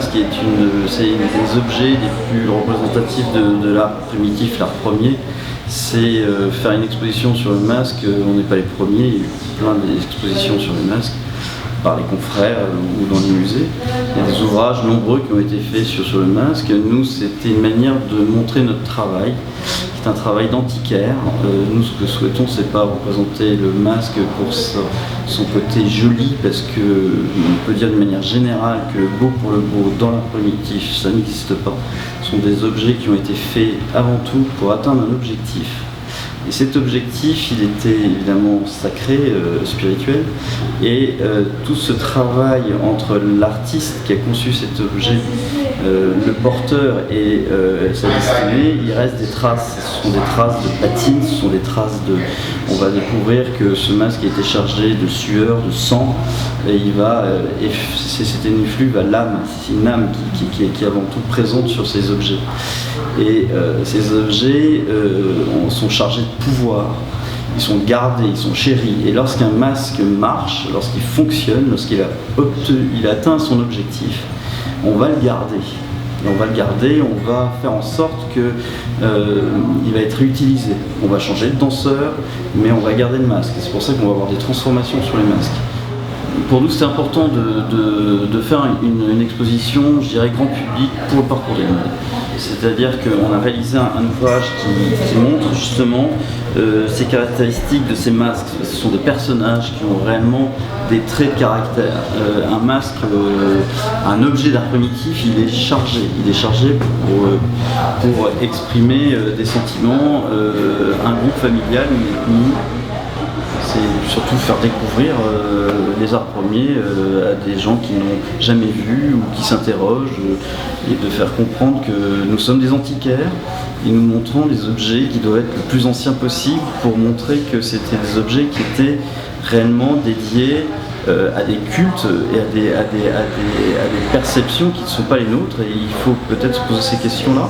masque c'est des objets les plus représentatifs de l'art primitif, l'art premier. C'est faire une exposition sur le masque. On n'est pas les premiers, il y a eu plein d'expositions sur le masque par les confrères ou dans les musées. Il y a des ouvrages nombreux qui ont été faits sur le masque. Nous, c'était une manière de montrer notre travail, qui est un travail d'antiquaire. Nous, ce que souhaitons, c'est pas représenter le masque pour son côté joli, parce que on peut dire d'une manière générale que le beau pour le beau dans l'art primitif, ça n'existe pas. Ce sont des objets qui ont été faits avant tout pour atteindre un objectif. Et cet objectif, il était évidemment sacré, spirituel, et tout ce travail entre l'artiste qui a conçu cet objet, le porteur et sa destinée, il reste des traces. Ce sont des traces de patine, ce sont des traces de... On va découvrir que ce masque a été chargé de sueur, de sang, et il va... C'était une effluve à l'âme, c'est une âme qui est avant tout présente sur ces objets. Et ces objets sont chargés de pouvoir, ils sont gardés, ils sont chéris. Et lorsqu'un masque marche, lorsqu'il fonctionne, lorsqu'il a atteint son objectif, on va le garder. Et on va le garder, on va faire en sorte qu'il va être réutilisé. On va changer de danseur, mais on va garder le masque. Et c'est pour ça qu'on va avoir des transformations sur les masques. Pour nous, c'est important de faire une exposition, je dirais, grand public pour le parcours des modes. C'est-à-dire qu'on a réalisé un ouvrage qui montre justement ces caractéristiques de ces masques. Ce sont des personnages qui ont réellement des traits de caractère. Un masque, un objet d'art primitif, il est chargé. Il est chargé pour exprimer des sentiments, un groupe familial, une ethnie. C'est surtout faire découvrir les arts premiers à des gens qui n'ont jamais vu ou qui s'interrogent, et de faire comprendre que nous sommes des antiquaires et nous montrons des objets qui doivent être le plus anciens possible pour montrer que c'était des objets qui étaient réellement dédiés à des cultes et à des perceptions qui ne sont pas les nôtres, et il faut peut-être se poser ces questions-là.